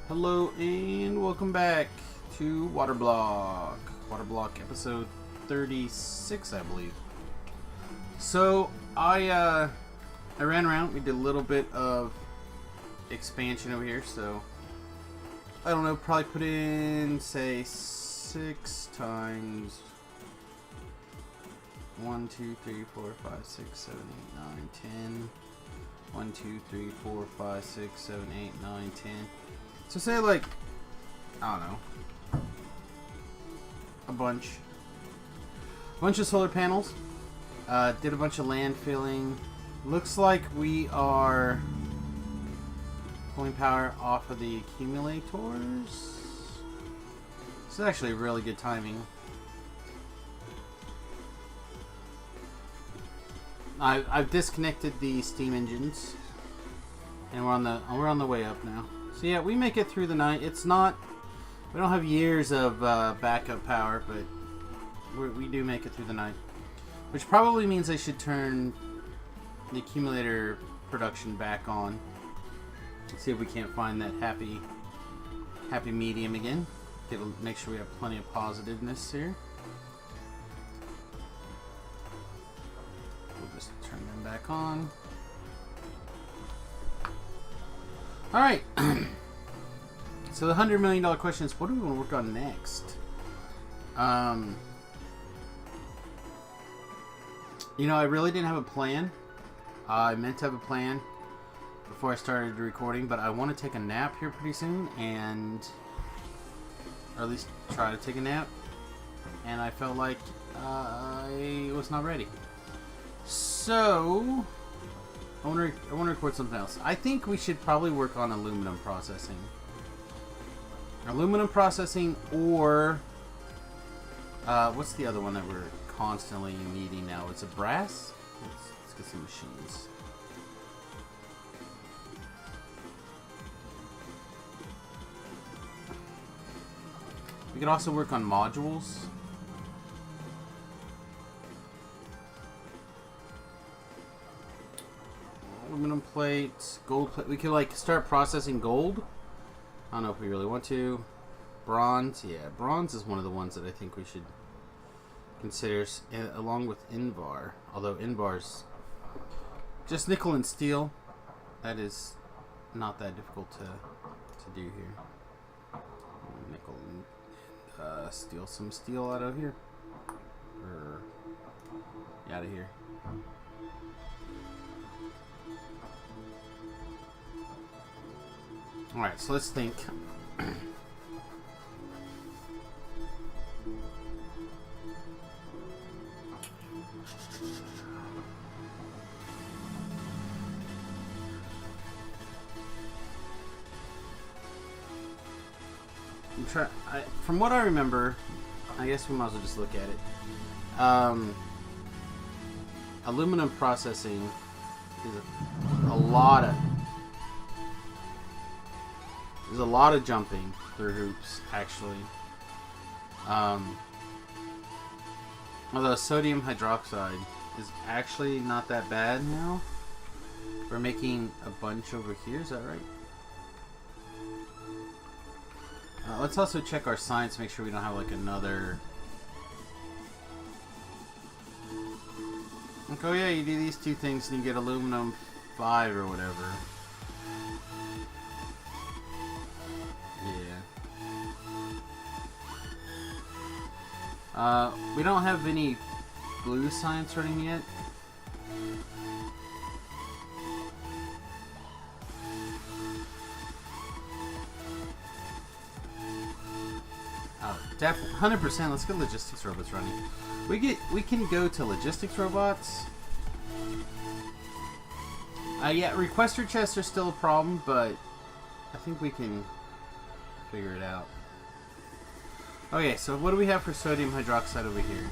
Hello and welcome back to WaterBlock. WaterBlock episode 36, I believe. So I ran around. We did a little bit of expansion over here. So I don't know, probably put in say 6 times 1, 2, 3, 4, 5, 6, 7, 8, 9, 10. 1, 2, 3, 4, 5, 6, 7, 8, 9, 10. So say like, I don't know, a bunch of solar panels. Did a bunch of land filling. Looks like we are pulling power off of the accumulators. This is actually really good timing. I've disconnected the steam engines, and we're on the way up now. So yeah, we make it through the night. It's not, we don't have years of backup power, but we do make it through the night, which probably means I should turn the accumulator production back on. Let's see if we can't find that happy medium again. Make sure we have plenty of positiveness here. We'll just turn them back on. Alright, so the $100 million question is, what do we want to work on next? You know, I really didn't have a plan. I meant to have a plan before I started recording, but I want to take a nap here pretty soon, or at least try to take a nap, and I felt like I was not ready. So I want to record something else. I think we should probably work on aluminum processing. Aluminum processing, or what's the other one that we're constantly needing now? It's a brass? Let's get some machines. We could also work on modules. Aluminum plate, gold plate. We could like start processing gold. I don't know if we really want to. Bronze, yeah, bronze is one of the ones that I think we should consider, along with Invar. Although Invar's just nickel and steel. That is not that difficult to do here. Nickel and steal some steel out of here. Out of here. Alright, so let's think. From what I remember, I guess we might as well just look at it. Aluminum processing is a lot of... There's a lot of jumping through hoops, actually. Although sodium hydroxide is actually not that bad now. We're making a bunch over here, is that right? Let's also check our science, make sure we don't have like another... Like, oh yeah, you do these two things and you get aluminum 5 or whatever. We don't have any blue science running yet. Oh, definitely 100%. Let's get logistics robots running. We can go to logistics robots. Yeah, requester chests are still a problem, but I think we can figure it out. Okay, so what do we have for sodium hydroxide over here?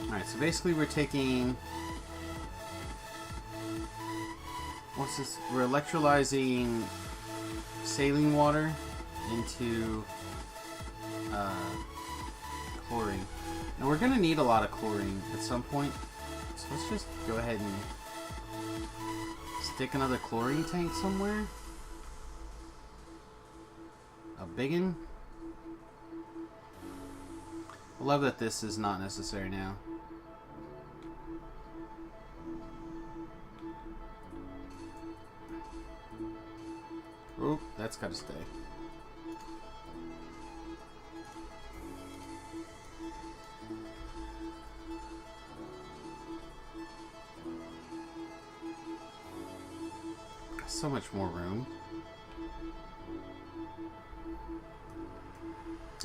Alright, so basically we're taking... What's this? We're electrolyzing saline water into chlorine. Now we're going to need a lot of chlorine at some point. So let's just go ahead and stick another chlorine tank somewhere. A biggin. I love that this is not necessary now. Oop, that's gotta stay. So much more room.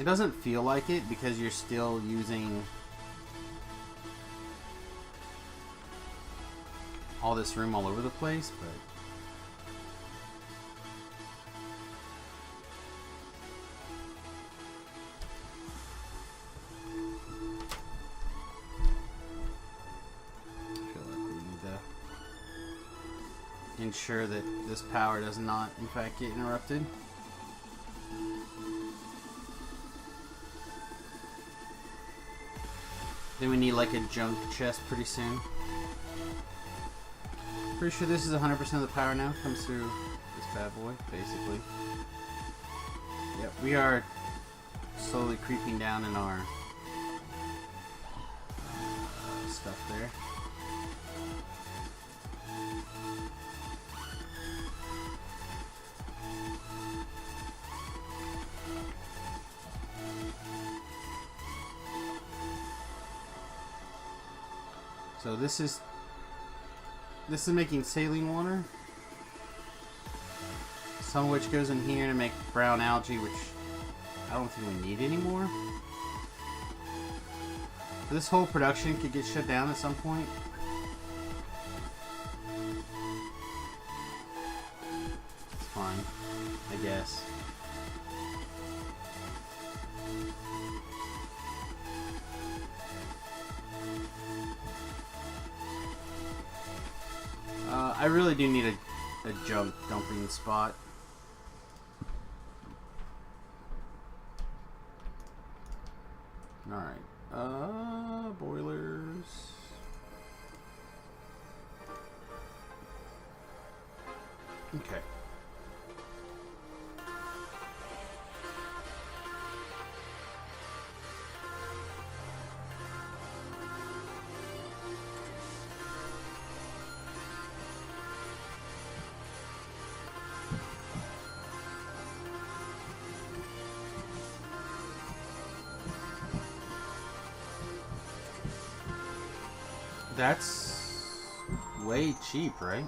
It doesn't feel like it because you're still using all this room all over the place, but I feel like we need to ensure that this power does not in fact get interrupted. Then we need like a junk chest pretty soon. Pretty sure this is 100% of the power now. Comes through this bad boy, basically. Yep, we are slowly creeping down in our stuff there. So this is making saline water. Some of which goes in here to make brown algae, which I don't think we need anymore. So this whole production could get shut down at some point. It's fine, I guess. I really do need a junk dumping spot. Alright. Boilers. Okay. That's way cheap, right?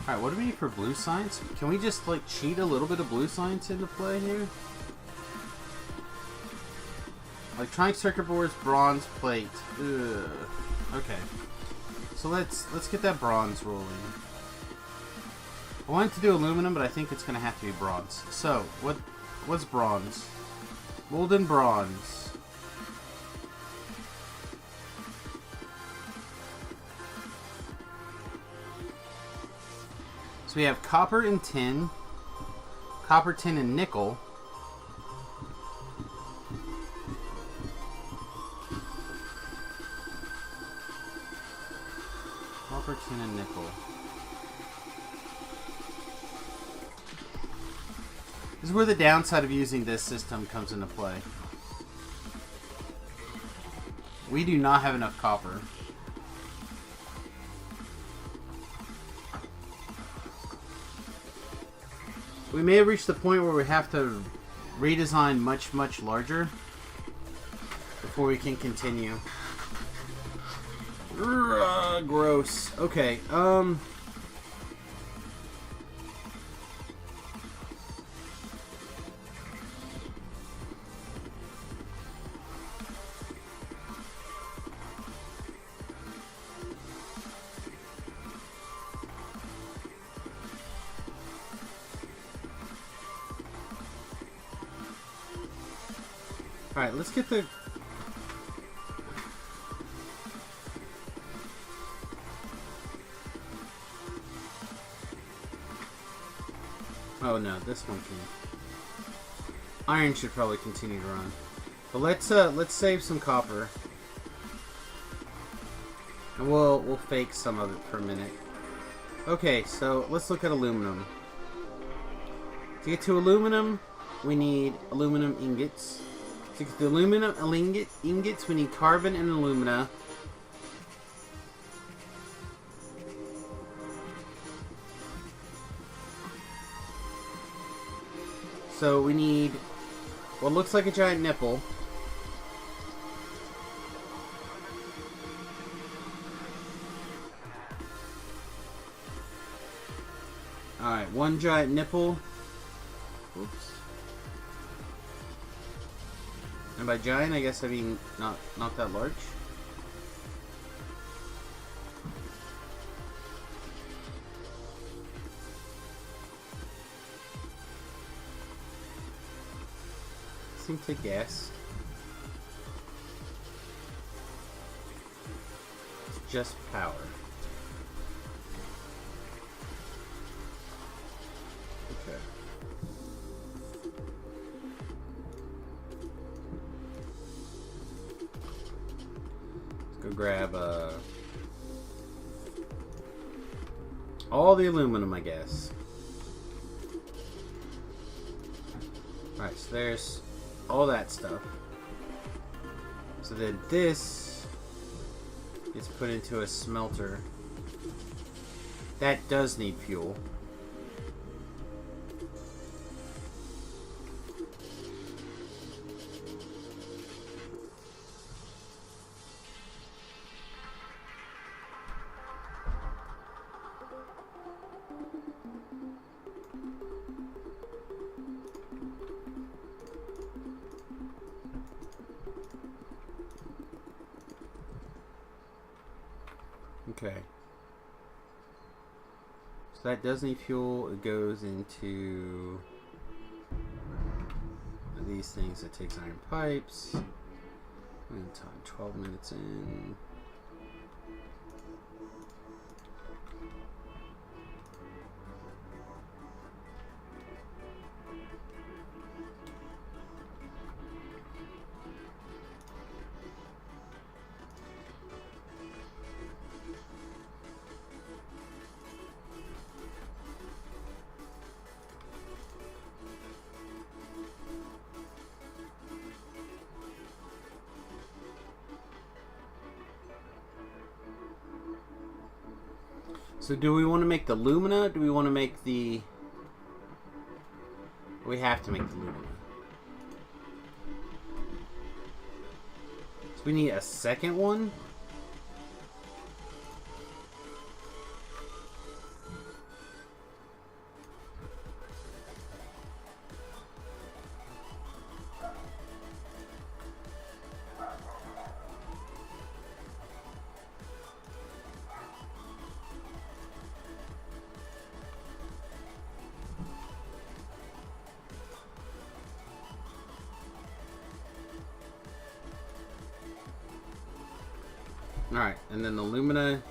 Alright, what do we need for blue science? Can we just, like, cheat a little bit of blue science into play here? Electronic circuit boards, bronze plate. Ugh. Okay. So let's get that bronze rolling. I wanted to do aluminum, but I think it's gonna have to be bronze. So, what's bronze? Molten bronze. So we have copper and tin, copper, tin, and nickel. Copper, tin, and nickel. This is where the downside of using this system comes into play. We do not have enough copper. We may have reached the point where we have to redesign much larger before we can continue. Gross. Okay, alright, let's get the... Oh no, this one can... Iron should probably continue to run. But let's save some copper. And we'll fake some of it for a minute. Okay, so let's look at aluminum. To get to aluminum, we need aluminum ingots. To get the aluminum ingots, we need carbon and alumina. So we need what looks like a giant nipple. Alright, one giant nipple. Oops. And by giant, I guess I mean not that large. Seem to guess. It's just power. Okay. Let's go grab all the aluminum, I guess. Alright, so there's all that stuff. So then this gets put into a smelter. That does need fuel. Okay. So that does need fuel. It goes into these things. It takes iron pipes. And time 12 minutes in. So do we want to make the lumina? Do we want to make the... We have to make the lumina. So we need a second one? Alright, and then the lumina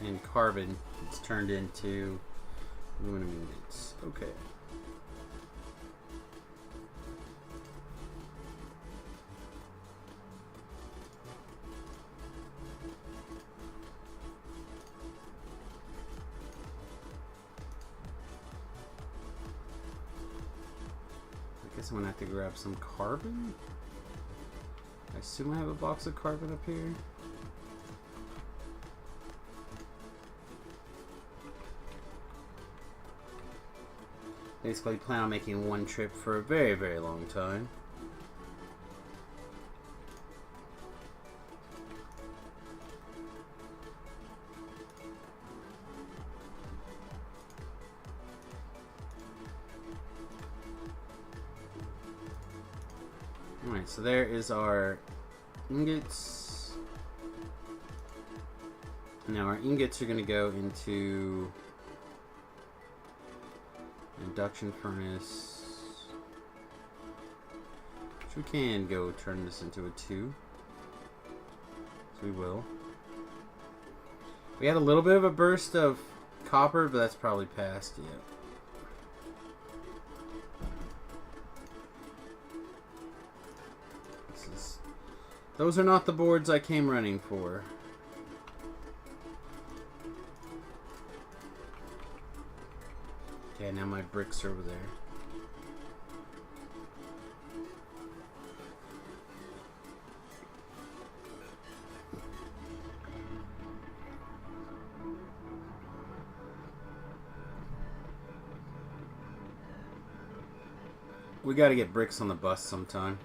and carbon it's turned into aluminum ingots. Okay. I guess I'm gonna have to grab some carbon. I assume I have a box of carbon up here. Basically plan on making one trip for a very, very long time. Alright, so there is our ingots. Now our ingots are going to go into induction furnace, which we can go turn this into a 2. So we will. We had a little bit of a burst of copper, but that's probably past yet. Those are not the boards I came running for. Okay, now my bricks are over there. We gotta get bricks on the bus sometime.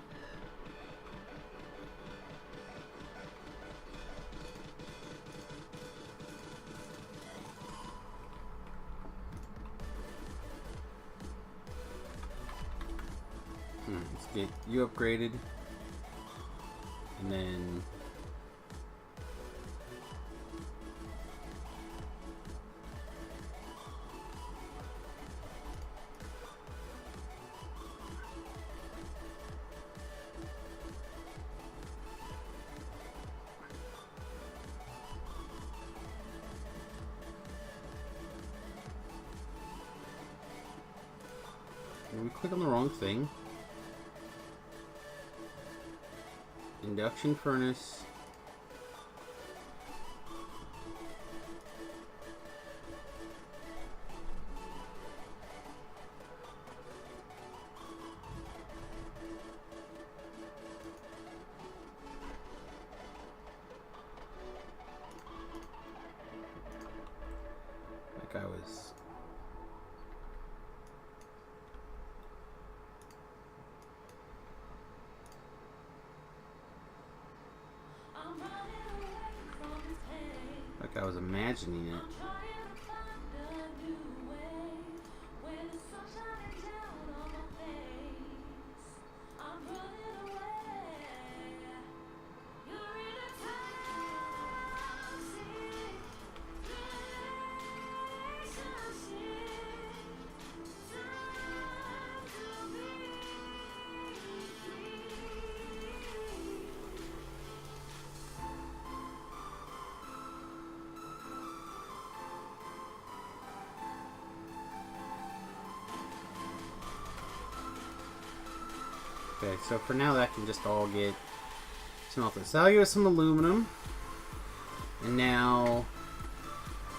Let's get you upgraded. And then... Did we click on the wrong thing? Induction furnace. That guy was... Like I was imagining it. Okay, so for now that can just all get smelted. So I'll give us some aluminum. And now,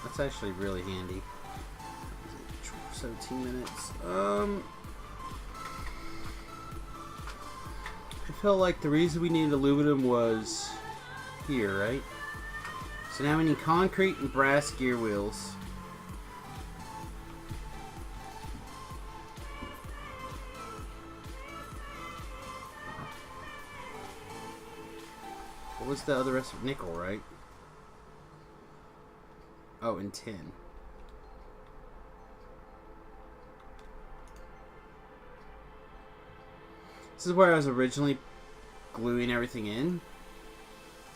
that's actually really handy. 17 minutes. I felt like the reason we needed aluminum was here, right? So now we need concrete and brass gear wheels. What was the other rest of nickel, right? Oh, and tin. This is where I was originally gluing everything in.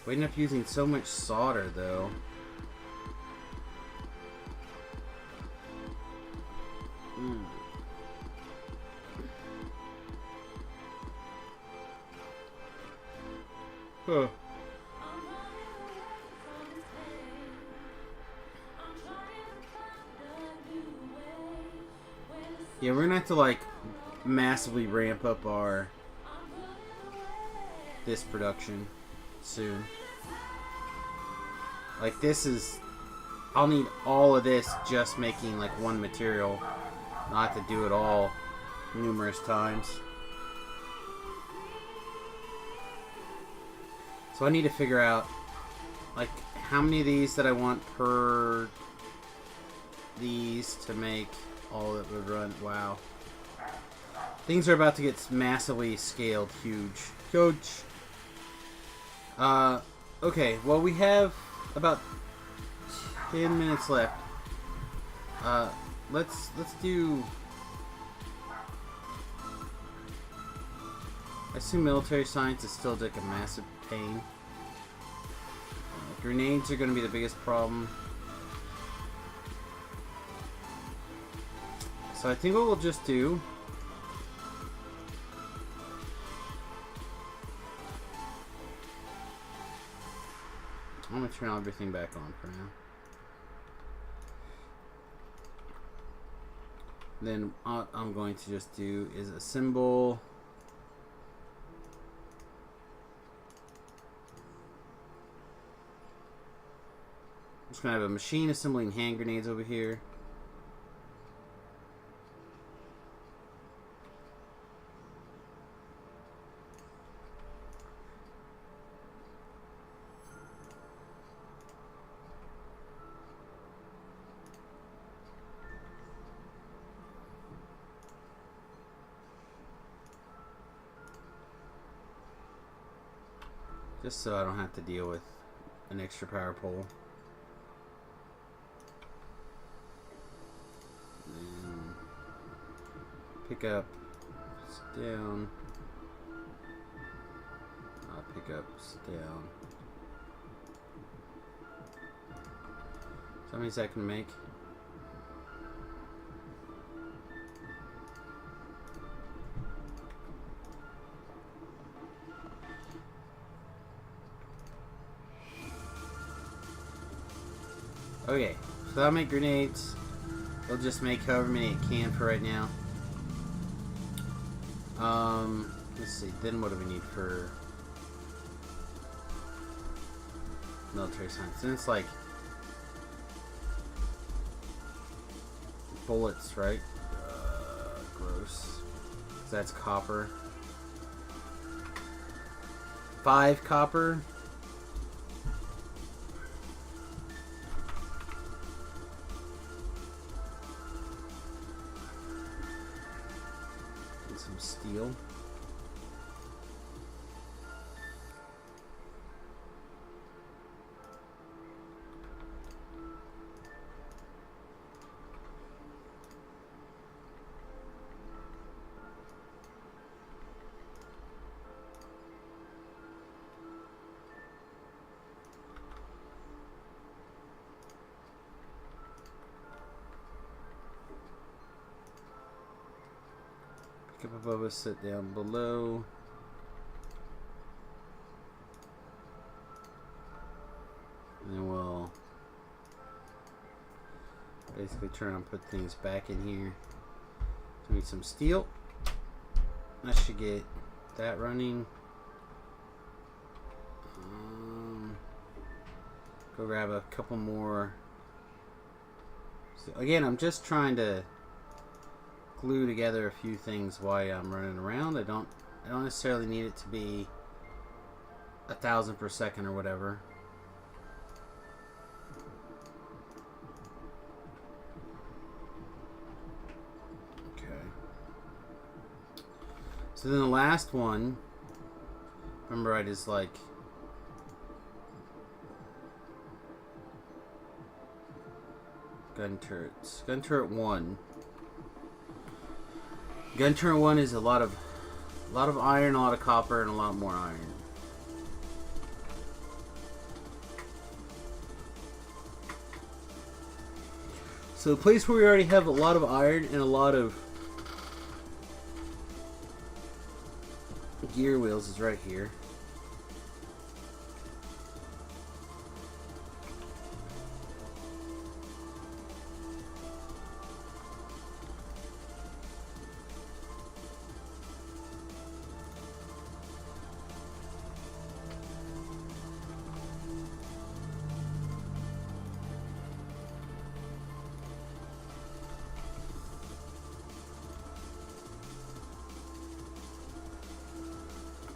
We ended up using so much solder, though. Huh. Yeah, we're gonna have to like massively ramp up our this production soon. Like this is, I'll need all of this just making like one material, not have to do it all numerous times. So I need to figure out like how many of these that I want per these to make all that would run. Wow. Things are about to get massively scaled. Huge. Huge. Okay, well we have about 10 minutes left. Let's do... I assume military science is still like a massive pain. Grenades are going to be the biggest problem. So I think what we'll just do... I'm going to turn everything back on for now. Then what I'm going to just do is assemble just gonna have a machine assembling hand grenades over here. Just so I don't have to deal with an extra power pole. And pick up, down. Pick up, down. So how many is that gonna make? Okay, so that'll make grenades. It'll just make however many it can for right now. Let's see, then what do we need for military science? And it's like bullets, right? Gross. So that's copper. 5 copper. Some steel. Pick up above us, sit down below. And then we'll basically try and put things back in here. So we need some steel. I should get that running. Go grab a couple more. So again, I'm just trying to glue together a few things while I'm running around. I don't necessarily need it to be 1,000 per second or whatever. Okay. So then the last one, remember, right, is like gun turrets. Gun turret 1. Gun turret 1 is a lot of iron, a lot of copper, and a lot more iron. So the place where we already have a lot of iron and a lot of gear wheels is right here.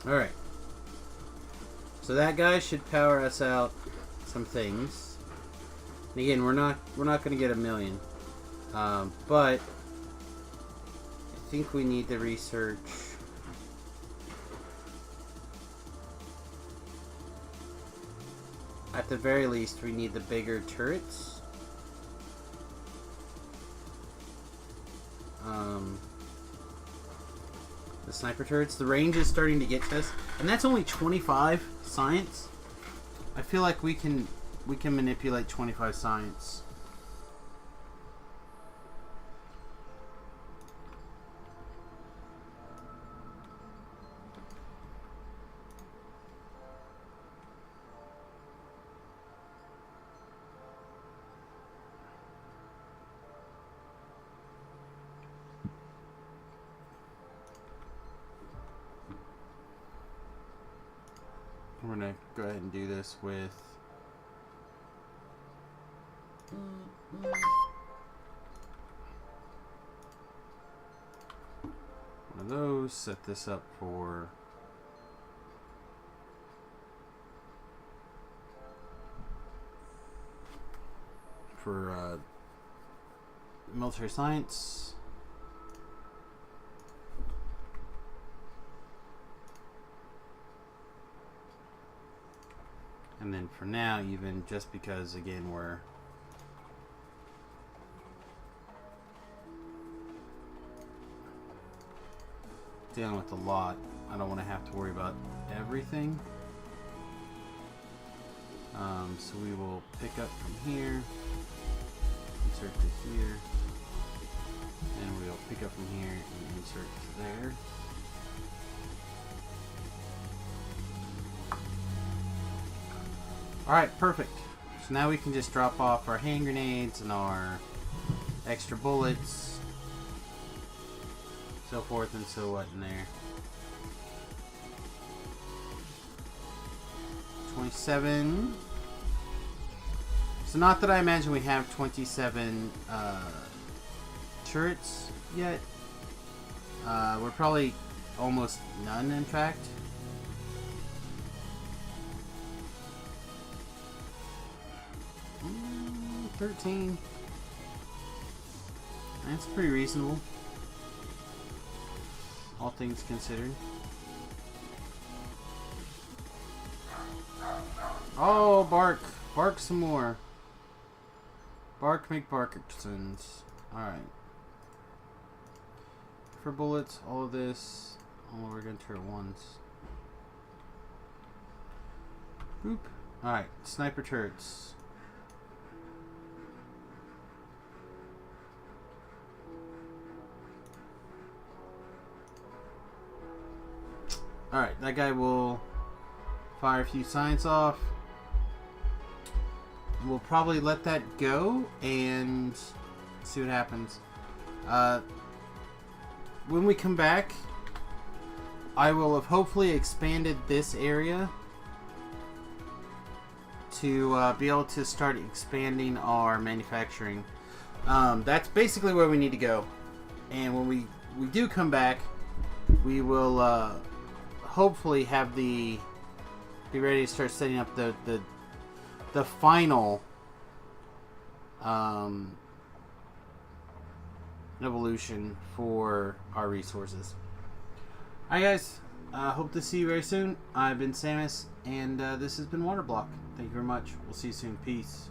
Alright. So that guy should power us out some things. And again, we're not going to get 1,000,000. But I think we need to research at the very least we need the bigger turrets. The sniper turrets. The range is starting to get to us, and that's only 25 science. I feel like we can manipulate 25 science. We're going to go ahead and do this with One of those. Set this up for military science. And then for now, even just because, again, we're dealing with a lot, I don't want to have to worry about everything. So we will pick up from here, insert to here, and we'll pick up from here and insert to there. Alright, perfect. So now we can just drop off our hand grenades and our extra bullets, so forth and so what in there. 27. So not that I imagine we have 27 turrets yet. We're probably almost none, in fact. Mm, 13. That's pretty reasonable, all things considered. Oh, bark. Bark some more. Bark make Barkersons. Alright. For bullets, all of this. Oh, we're going to turn once. Boop. Alright, sniper turrets. Alright, that guy will fire a few science off. We'll probably let that go and see what happens. When we come back, I will have hopefully expanded this area to be able to start expanding our manufacturing. That's basically where we need to go. And when we do come back, we will hopefully have be ready to start setting up the final evolution for our resources. Alright guys, hope to see you very soon. I've been Samus, and this has been WaterBlock. Thank you very much. We'll see you soon. Peace.